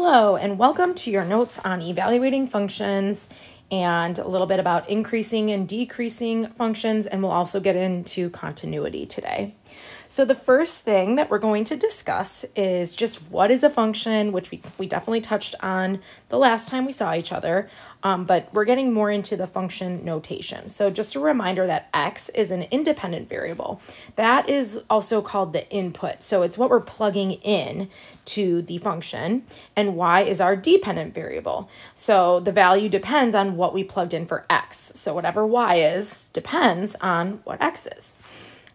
Hello, and welcome to your notes on evaluating functions and a little bit about increasing and decreasing functions, and we'll also get into continuity today. So the first thing that we're going to discuss is just what is a function, which we definitely touched on the last time we saw each other, but we're getting more into the function notation. So just a reminder that x is an independent variable. That is also called the input. So it's what we're plugging in to the function, and y is our dependent variable. So the value depends on what we plugged in for x. So whatever y is depends on what x is.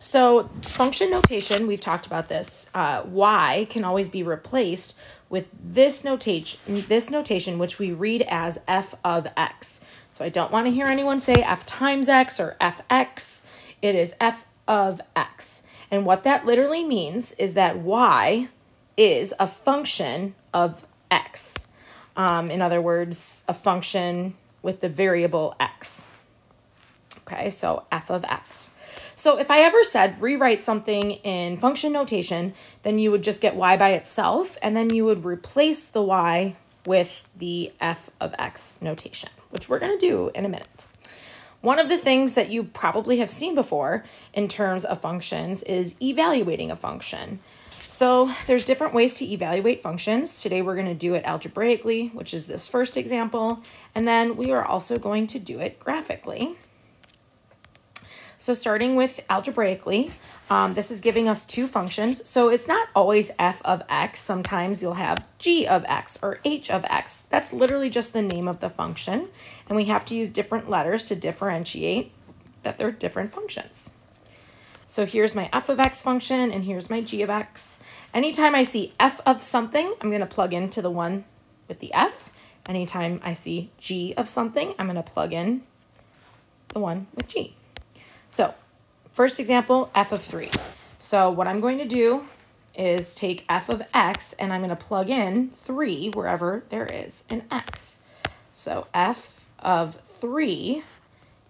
So function notation, we've talked about this, y can always be replaced with this notation, which we read as f of x. So I don't want to hear anyone say f times x or fx. It is f of x. And what that literally means is that y is a function of x. In other words, a function with the variable x. Okay, so f of x. So if I ever said rewrite something in function notation, then you would just get y by itself, and then you would replace the y with the f of x notation, which we're going to do in a minute. One of the things that you probably have seen before in terms of functions is evaluating a function. So there's different ways to evaluate functions. Today we're going to do it algebraically, which is this first example, and then we are also going to do it graphically. So starting with algebraically, this is giving us two functions. So it's not always f of x. Sometimes you'll have g of x or h of x. That's literally just the name of the function. And we have to use different letters to differentiate that they're different functions. So here's my f of x function, and here's my g of x. Anytime I see f of something, I'm going to plug into the one with the f. Anytime I see g of something, I'm going to plug in the one with g. So first example, f of 3. So what I'm going to do is take f of x, and I'm going to plug in 3 wherever there is an x. So f of 3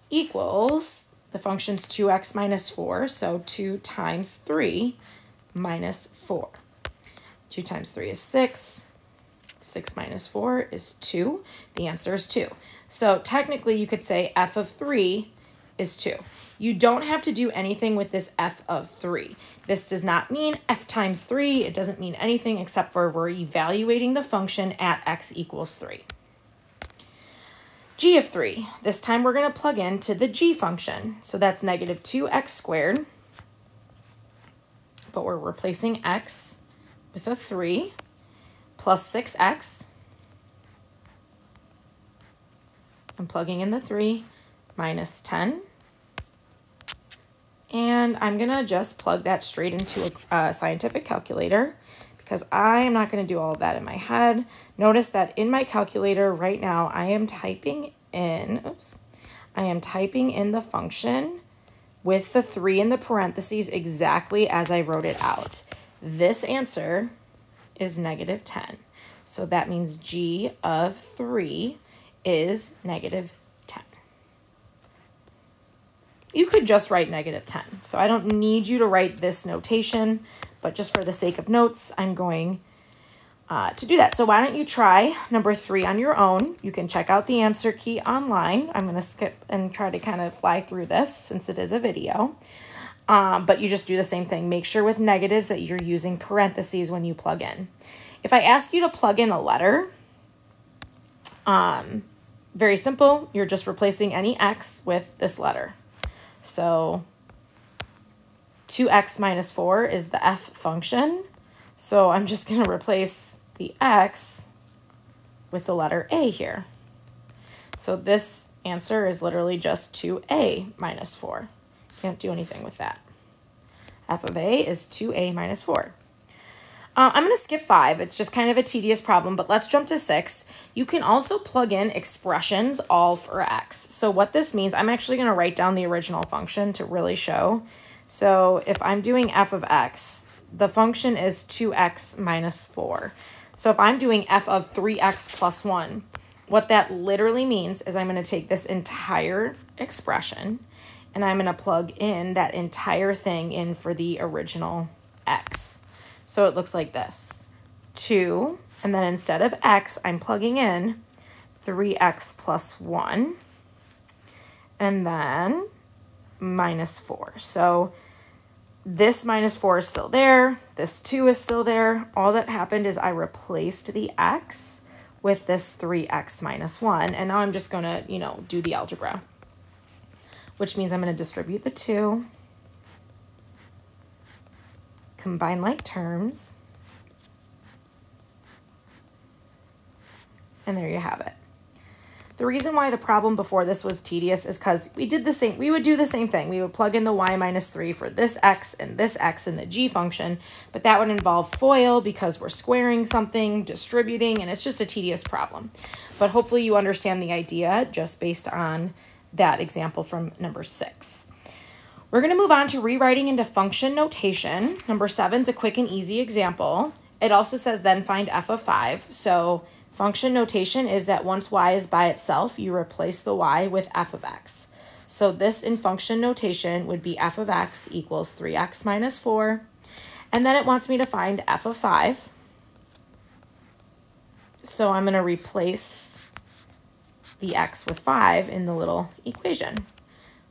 equals, the function's 2x minus 4, so 2 times 3 minus 4. 2 times 3 is 6. 6 minus 4 is 2. The answer is 2. So technically you could say f of 3 is 2. You don't have to do anything with this f of 3. This does not mean f times 3. It doesn't mean anything except for we're evaluating the function at x equals 3. G of 3. This time we're going to plug into the g function. So that's negative 2x squared. But we're replacing x with a 3 plus 6x. I'm plugging in the 3 minus 10. And I'm going to just plug that straight into a scientific calculator because I am not going to do all of that in my head. Notice that in my calculator right now, I am typing in the function with the 3 in the parentheses exactly as I wrote it out. This answer is negative 10. So that means g of 3 is negative 10. You could just write negative 10. So I don't need you to write this notation, but just for the sake of notes, I'm going to do that. So why don't you try number 3 on your own? You can check out the answer key online. I'm going to skip and try to kind of fly through this since it is a video. But you just do the same thing. Make sure with negatives that you're using parentheses when you plug in. If I ask you to plug in a letter, very simple. You're just replacing any x with this letter. So 2x minus 4 is the f function. So I'm just going to replace the x with the letter a here. So this answer is literally just 2a minus 4. Can't do anything with that. F of a is 2a minus 4. I'm going to skip 5. It's just kind of a tedious problem, but let's jump to 6. You can also plug in expressions all for x. So what this means, I'm actually going to write down the original function to really show. So if I'm doing f of x, the function is 2x minus 4. So if I'm doing f of 3x plus 1, what that literally means is I'm going to take this entire expression and I'm going to plug in that entire thing in for the original x. So it looks like this. 2 And then instead of x, I'm plugging in 3x plus 1. And then minus 4. So this minus 4 is still there. This 2 is still there. All that happened is I replaced the x with this 3x minus 1. And now I'm just going to, do the algebra, which means I'm going to distribute the 2, combine like terms, and there you have it. The reason why the problem before this was tedious is because we would do the same thing. We would plug in the y minus 3 for this x in the g function, but that would involve FOIL because we're squaring something, distributing, and it's just a tedious problem. But hopefully you understand the idea just based on that example from number 6. We're going to move on to rewriting into function notation. Number 7 is a quick and easy example. It also says then find f of 5. So function notation is that once y is by itself, you replace the y with f of x. So this in function notation would be f of x equals 3x minus 4. And then it wants me to find f of 5. So I'm going to replace the x with 5 in the little equation.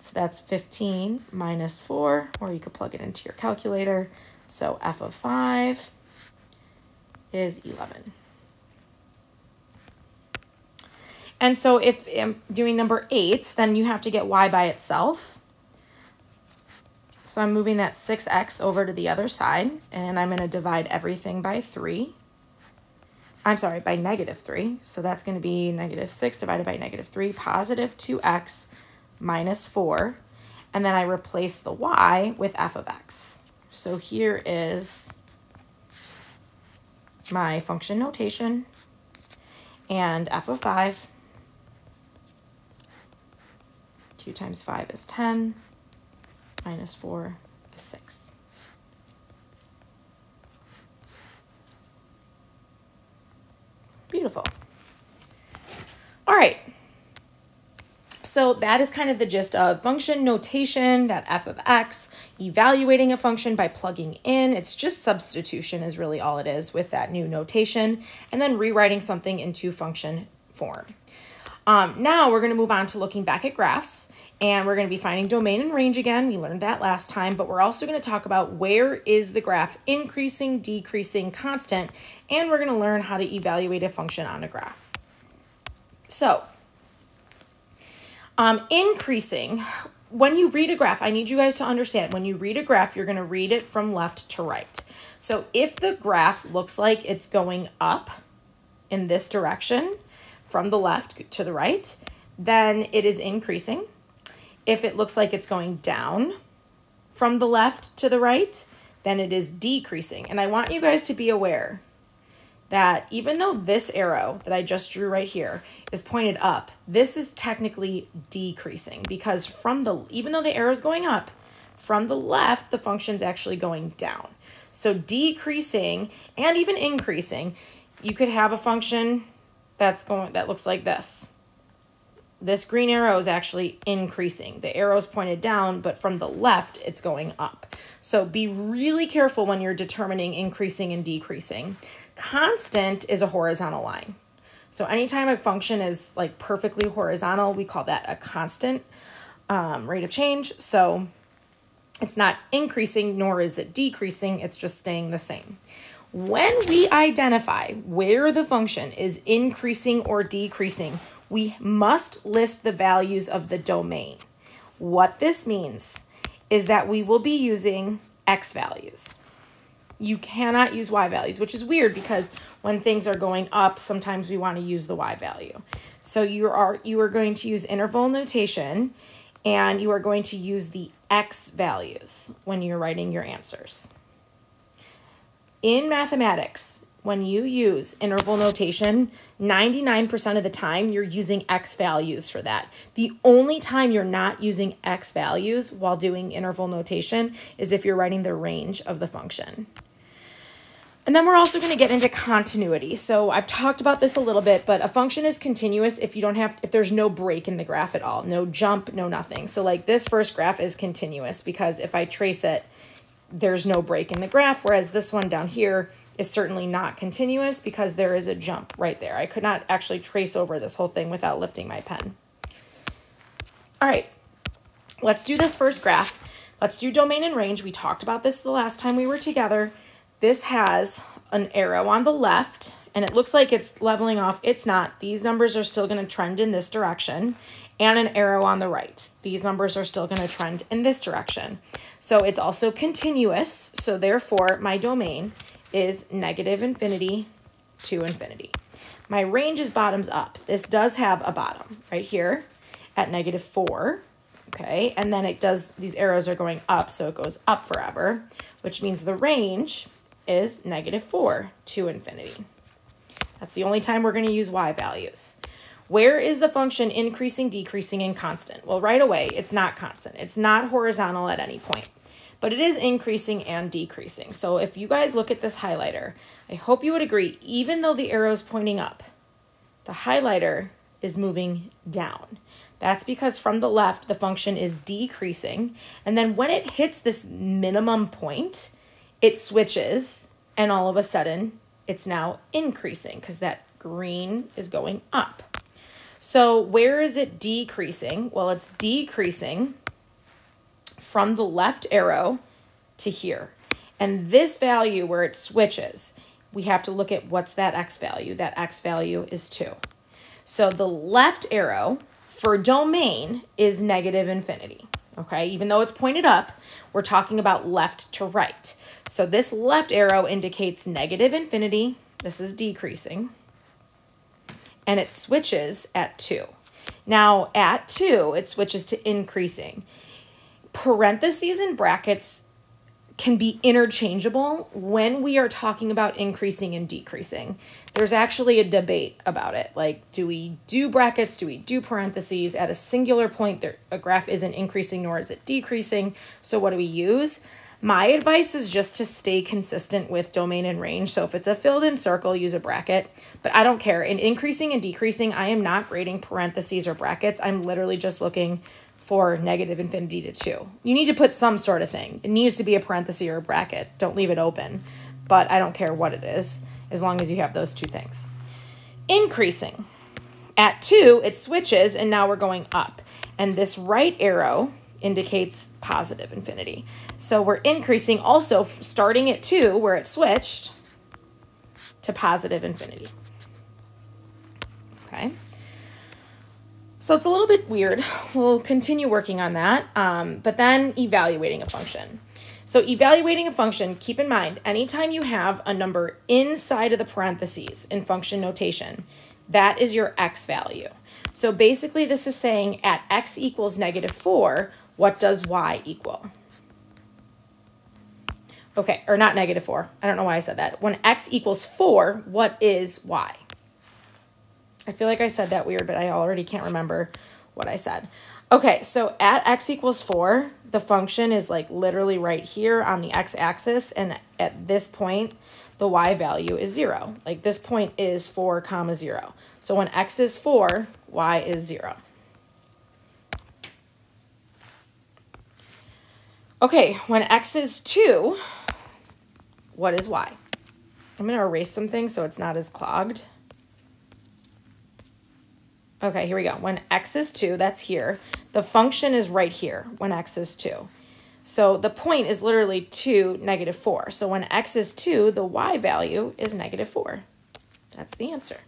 So that's 15 minus 4, or you could plug it into your calculator. So f of 5 is 11. And so if I'm doing number 8, then you have to get y by itself. So I'm moving that 6x over to the other side, and I'm going to divide everything by 3. I'm sorry, by negative 3. So that's going to be negative 6 divided by negative 3, positive 2x minus 4. And then I replace the y with f of x. So here is my function notation, and f of 5. 2 times 5 is 10, minus 4 is 6. Beautiful. All right. So that is kind of the gist of function notation, that f of x, evaluating a function by plugging in. It's just substitution is really all it is with that new notation, and then rewriting something into function form. Now we're going to move on to looking back at graphs, and we're going to be finding domain and range again. We learned that last time, but we're also going to talk about where is the graph increasing, decreasing, constant, and we're going to learn how to evaluate a function on a graph. So, increasing, when you read a graph, I need you guys to understand, when you read a graph, you're going to read it from left to right. So if the graph looks like it's going up in this direction, from the left to the right, then it is increasing. If it looks like it's going down from the left to the right, then it is decreasing. And I want you guys to be aware that even though this arrow that I just drew right here is pointed up, this is technically decreasing, because even though the arrow is going up, from the left, the function's actually going down. So decreasing and even increasing, you could have a function that looks like this. This green arrow is actually increasing. The arrow is pointed down, but from the left, it's going up. So be really careful when you're determining increasing and decreasing. Constant is a horizontal line. So anytime a function is like perfectly horizontal, we call that a constant rate of change. So it's not increasing, nor is it decreasing. It's just staying the same. When we identify where the function is increasing or decreasing, we must list the values of the domain. What this means is that we will be using x values. You cannot use y values, which is weird because when things are going up, sometimes we want to use the y value. So you are going to use interval notation, and you are going to use the x values when you're writing your answers. In mathematics, when you use interval notation, 99% of the time you're using x values for that. The only time you're not using x values while doing interval notation is if you're writing the range of the function. And then we're also going to get into continuity. So I've talked about this a little bit, but a function is continuous if there's no break in the graph at all, no jump, no nothing. So like this first graph is continuous because if I trace it, there's no break in the graph, whereas this one down here is certainly not continuous because there is a jump right there. I could not actually trace over this whole thing without lifting my pen. All right, let's do this first graph. Let's do domain and range. We talked about this the last time we were together. This has an arrow on the left, and it looks like it's leveling off. It's not. These numbers are still going to trend in this direction, and an arrow on the right. These numbers are still going to trend in this direction. So it's also continuous, so therefore my domain is negative infinity to infinity. My range is bottoms up. This does have a bottom right here at -4, okay? And then it does, these arrows are going up, so it goes up forever, which means the range is -4 to infinity. That's the only time we're going to use y values. Where is the function increasing, decreasing, and constant? Well, right away, it's not constant. It's not horizontal at any point, but it is increasing and decreasing. So if you guys look at this highlighter, I hope you would agree, even though the arrow is pointing up, the highlighter is moving down. That's because from the left, the function is decreasing. And then when it hits this minimum point, it switches, and all of a sudden, it's now increasing because that green is going up. So where is it decreasing? Well, it's decreasing from the left arrow to here. And this value where it switches, we have to look at what's that x value. That x value is 2. So the left arrow for domain is negative infinity, okay? Even though it's pointed up, we're talking about left to right. So this left arrow indicates negative infinity. This is decreasing. And it switches at 2. Now at 2, it switches to increasing. Parentheses and brackets can be interchangeable when we are talking about increasing and decreasing. There's actually a debate about it. Like, do we do brackets? Do we do parentheses? At a singular point, a graph isn't increasing nor is it decreasing. So what do we use? My advice is just to stay consistent with domain and range. So if it's a filled in circle, use a bracket, but I don't care. In increasing and decreasing, I am not grading parentheses or brackets. I'm literally just looking for negative infinity to 2. You need to put some sort of thing. It needs to be a parenthesis or a bracket. Don't leave it open, but I don't care what it is, as long as you have those two things. Increasing. At 2, it switches, and now we're going up. And this right arrow indicates positive infinity. So we're increasing also starting at 2 where it switched to positive infinity. Okay. So it's a little bit weird. We'll continue working on that, but then evaluating a function. So evaluating a function, keep in mind, anytime you have a number inside of the parentheses in function notation, that is your x value. So basically this is saying at x equals -4, what does y equal? Okay, or not -4. I don't know why I said that. When x equals 4, what is y? I feel like I said that weird, but I already can't remember what I said. Okay, so at x equals 4, the function is like literally right here on the x-axis, and at this point, the y value is 0. Like this point is 4, 0. So when x is 4, y is 0. Okay, when x is 2, what is y? I'm going to erase some things so it's not as clogged. Okay, here we go. When x is 2, that's here. The function is right here when x is 2. So the point is literally 2, -4. So when x is 2, the y value is -4. That's the answer.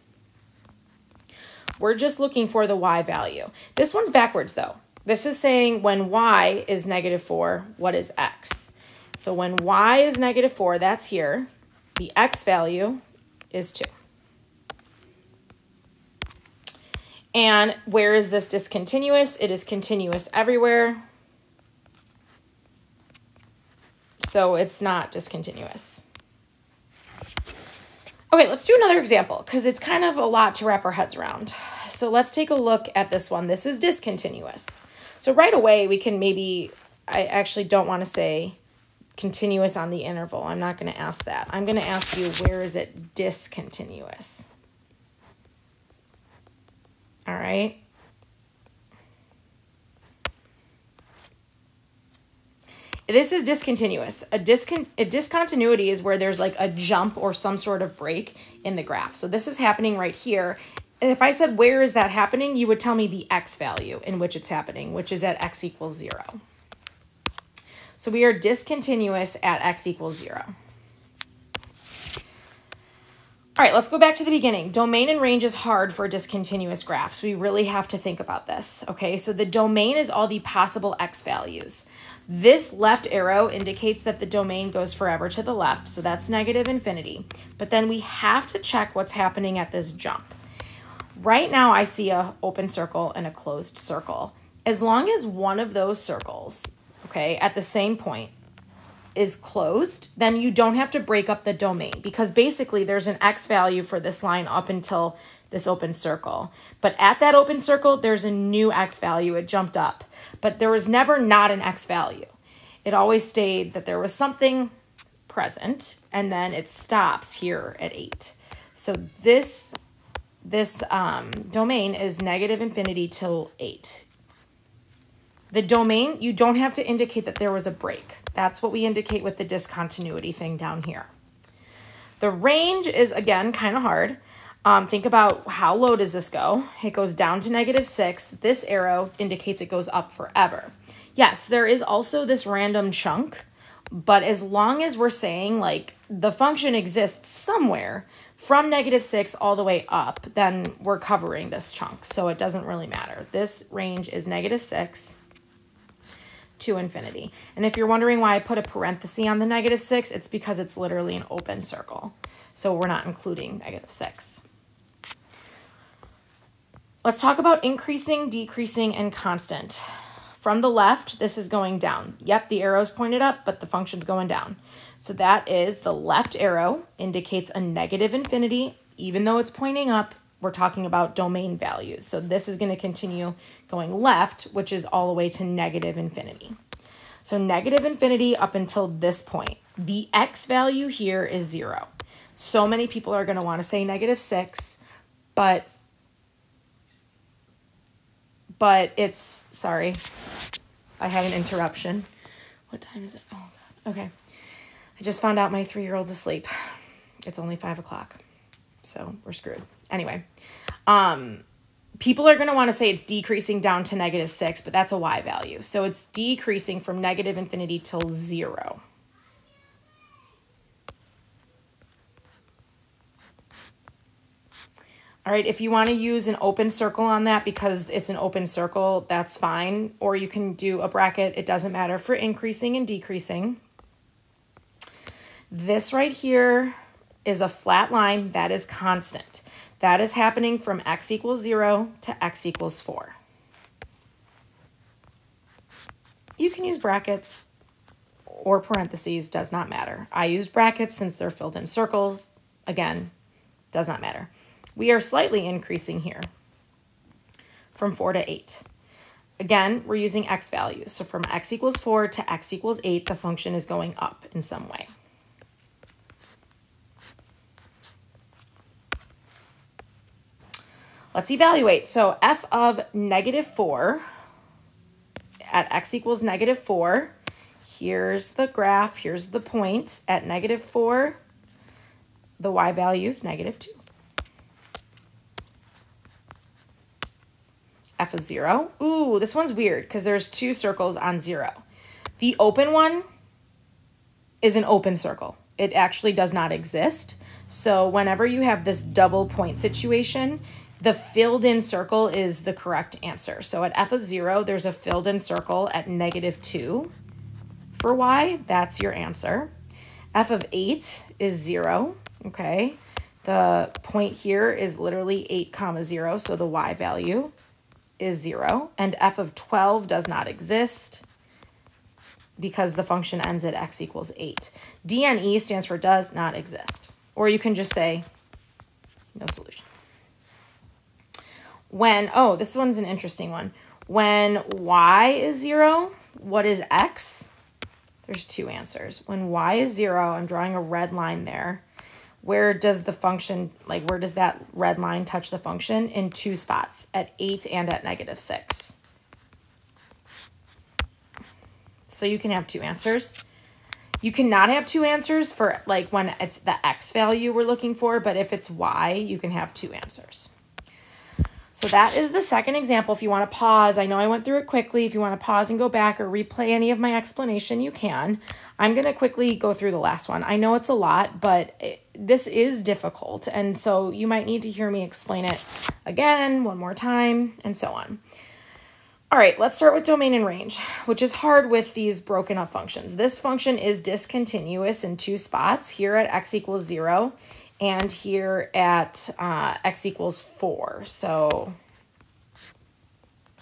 We're just looking for the y value. This one's backwards though. This is saying when y is -4, what is x? So when y is -4, that's here. The x value is 2. And where is this discontinuous? It is continuous everywhere. So it's not discontinuous. Okay, let's do another example because it's kind of a lot to wrap our heads around. So let's take a look at this one. This is discontinuous. So right away we can maybe, I actually don't want to say continuous on the interval. I'm not going to ask that. I'm going to ask you, where is it discontinuous? All right. This is discontinuous. A discontinuity is where there's like a jump or some sort of break in the graph. So this is happening right here. And if I said, where is that happening? You would tell me the x value in which it's happening, which is at x equals 0. So we are discontinuous at x equals 0. All right, let's go back to the beginning. Domain and range is hard for discontinuous graphs. We really have to think about this, okay? So the domain is all the possible x values. This left arrow indicates that the domain goes forever to the left, so that's negative infinity. But then we have to check what's happening at this jump. Right now I see an open circle and a closed circle. As long as one of those circles, okay, at the same point is closed, then you don't have to break up the domain because basically there's an x value for this line up until this open circle. But at that open circle, there's a new x value. It jumped up. But there was never not an x value. It always stayed that there was something present, and then it stops here at 8. So this domain is negative infinity till 8. The domain, you don't have to indicate that there was a break. That's what we indicate with the discontinuity thing down here. The range is, again, kind of hard. Think about how low does this go? It goes down to -6. This arrow indicates it goes up forever. Yes, there is also this random chunk, but as long as we're saying like the function exists somewhere from -6 all the way up, then we're covering this chunk. So it doesn't really matter. This range is -6 to infinity. And if you're wondering why I put a parenthesis on the -6, it's because it's literally an open circle. So we're not including -6. Let's talk about increasing, decreasing, and constant. From the left, this is going down. Yep, the arrow's pointed up, but the function's going down. So that is the left arrow indicates a negative infinity. Even though it's pointing up, we're talking about domain values. So this is going to continue going left, which is all the way to negative infinity. So negative infinity up until this point. The x value here is 0. So many people are going to want to say -6, but it's, sorry, I had an interruption. What time is it? Oh, God. Okay. I just found out my 3-year-old's asleep. It's only 5 o'clock, so we're screwed. Anyway, people are going to want to say it's decreasing down to -6, but that's a y value. So it's decreasing from negative infinity till 0. All right, if you want to use an open circle on that because it's an open circle, that's fine. Or you can do a bracket. It doesn't matter for increasing and decreasing. This right here is a flat line that is constant. That is happening from x equals 0 to x equals 4. You can use brackets or parentheses, does not matter. I use brackets since they're filled in circles. Again, does not matter. We are slightly increasing here from 4 to 8. Again, we're using x values. So from x equals 4 to x equals 8, the function is going up in some way. Let's evaluate. So f of -4 at x equals -4. Here's the graph. Here's the point. At -4, the y value is -2. F of 0. Ooh, this one's weird because there's 2 circles on 0. The open one is an open circle. It actually does not exist. So whenever you have this double point situation, the filled in circle is the correct answer. So at f of 0, there's a filled in circle at -2 for y. That's your answer. F of 8 is 0. Okay. The point here is literally 8, 0. So the y value is 0. And f of 12 does not exist because the function ends at x equals 8. DNE stands for does not exist. Or you can just say no solution. When, oh, this one's an interesting one. When y is 0, what is x? There's 2 answers. When y is 0, I'm drawing a red line there. Where does the function, like where does that red line touch the function? In 2 spots, at 8 and at -6. So you can have two answers. You cannot have two answers for like when it's the X value we're looking for, but if it's Y, you can have two answers. So that is the second example. If you want to pause, I know I went through it quickly. If you want to pause and go back or replay any of my explanation, you can. I'm going to quickly go through the last one. I know it's a lot, but this is difficult. And so you might need to hear me explain it again, one more time, and so on. All right, let's start with domain and range, which is hard with these broken up functions. This function is discontinuous in two spots, here at x equals 0 and here at x equals 4. So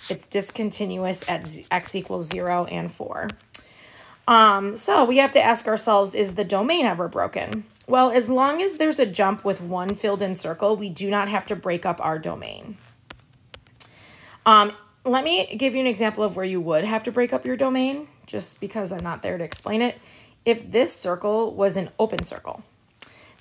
it's discontinuous at x equals 0 and 4. So we have to ask ourselves, is the domain ever broken? Well, as long as there's a jump with one filled in circle, we do not have to break up our domain. Let me give you an example of where you would have to break up your domain, just because I'm not there to explain it. If this circle was an open circle,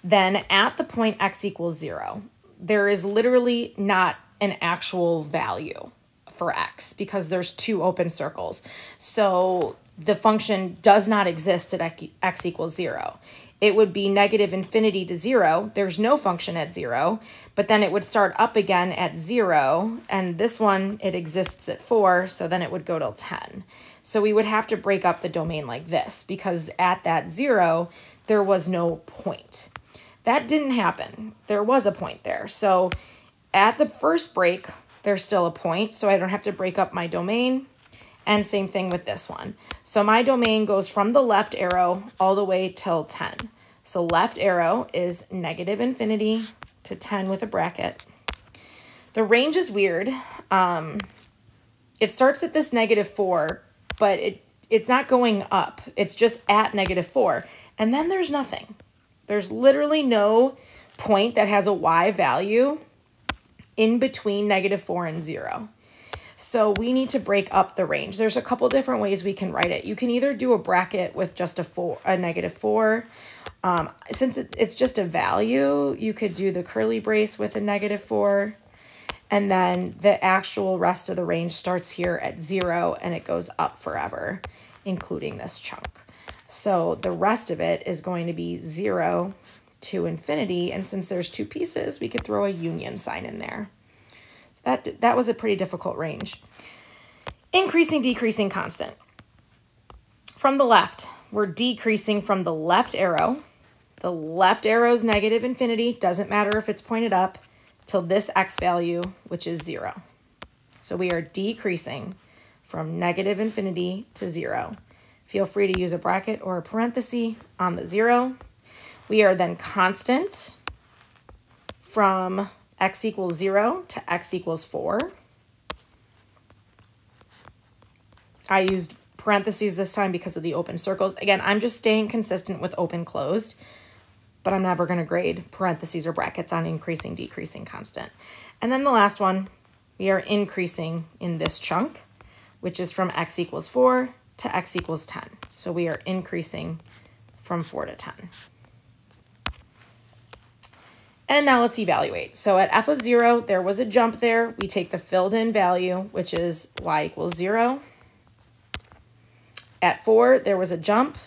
then at the point x equals 0, there is literally not an actual value for x because there's two open circles. So the function does not exist at x equals 0. It would be negative infinity to 0. There's no function at 0, but then it would start up again at 0, and this one, it exists at 4, so then it would go till 10. So we would have to break up the domain like this, because at that 0, there was no point. That didn't happen. There was a point there. So at the first break, there's still a point, so I don't have to break up my domain. And same thing with this one. So my domain goes from the left arrow all the way till 10. So left arrow is negative infinity to 10 with a bracket. The range is weird. It starts at this -4, but it's not going up. It's just at -4. And then there's nothing. There's literally no point that has a Y value in between -4 and 0. So we need to break up the range. There's a couple different ways we can write it. You can either do a bracket with just a -4. Since it's just a value, you could do the curly brace with a -4. And then the actual rest of the range starts here at 0 and it goes up forever, including this chunk. So the rest of it is going to be 0 to infinity. And since there's two pieces, we could throw a union sign in there. So that was a pretty difficult range. Increasing, decreasing, constant. From the left, we're decreasing from the left arrow. The left arrow is negative infinity. Doesn't matter if it's pointed up till this x value, which is 0. So we are decreasing from negative infinity to 0. Feel free to use a bracket or a parenthesis on the 0. We are then constant from x equals 0 to x equals 4. I used parentheses this time because of the open circles. Again, I'm just staying consistent with open closed, but I'm never going to grade parentheses or brackets on increasing, decreasing, constant. And then the last one, we are increasing in this chunk, which is from x equals 4 to x equals 10. So we are increasing from 4 to 10. And now let's evaluate. So at f of 0, there was a jump there. We take the filled in value, which is y equals 0. At 4, there was a jump.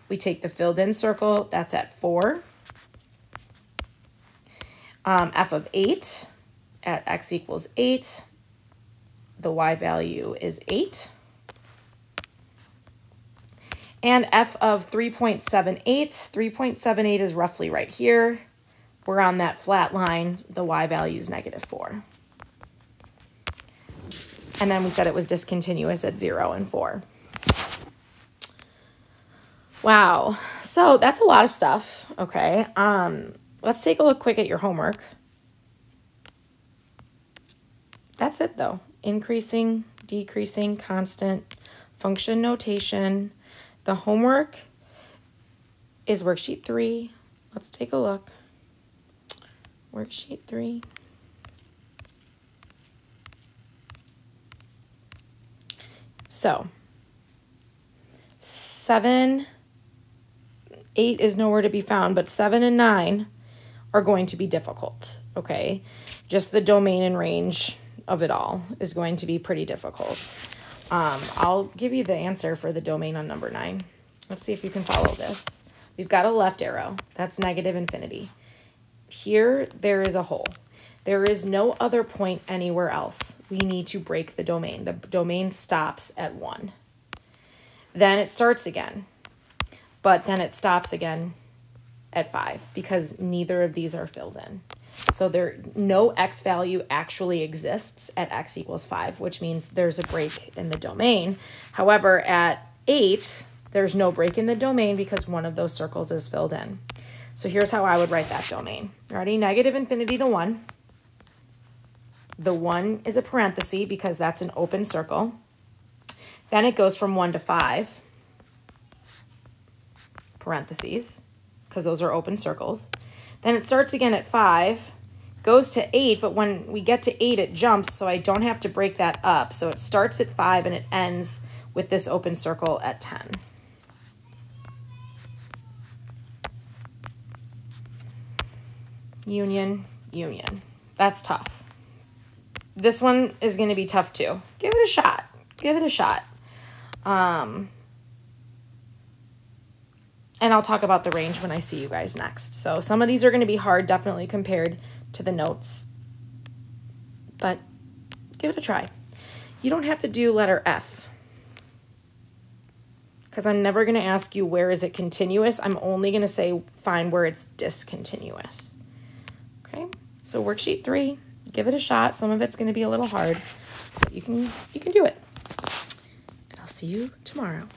We take the filled in circle. That's at 4. F of 8, at x equals 8, the y value is 8. And f of 3.78, 3.78 is roughly right here. We're on that flat line. The y value is -4. And then we said it was discontinuous at 0 and 4. Wow. So that's a lot of stuff. Okay. Let's take a look quick at your homework. That's it though. Increasing, decreasing, constant, function notation. The homework is worksheet 3. Let's take a look. Worksheet 3. So 7, 8 is nowhere to be found, but 7 and 9 are going to be difficult, okay? Just the domain and range of it all is going to be pretty difficult. I'll give you the answer for the domain on number 9. Let's see if you can follow this. We've got a left arrow. That's negative infinity. Here, there is a hole. There is no other point anywhere else. We need to break the domain. The domain stops at 1. Then it starts again. But then it stops again at 5 because neither of these are filled in. So no x value actually exists at x equals 5, which means there's a break in the domain. However, at 8, there's no break in the domain because one of those circles is filled in. So here's how I would write that domain. Ready? Negative infinity to 1. The 1 is a parenthesis because that's an open circle. Then it goes from 1 to 5. Parentheses, because those are open circles. Then it starts again at 5, goes to 8, but when we get to 8, it jumps, so I don't have to break that up. So it starts at 5 and it ends with this open circle at 10. Union, union. That's tough. This one is going to be tough too. Give it a shot. Give it a shot. And I'll talk about the range when I see you guys next. So some of these are going to be hard, definitely compared to the notes. But give it a try. You don't have to do letter F, because I'm never going to ask you where is it continuous. I'm only going to say find where it's discontinuous. Okay, so worksheet 3, give it a shot. Some of it's going to be a little hard, but you can do it. And I'll see you tomorrow.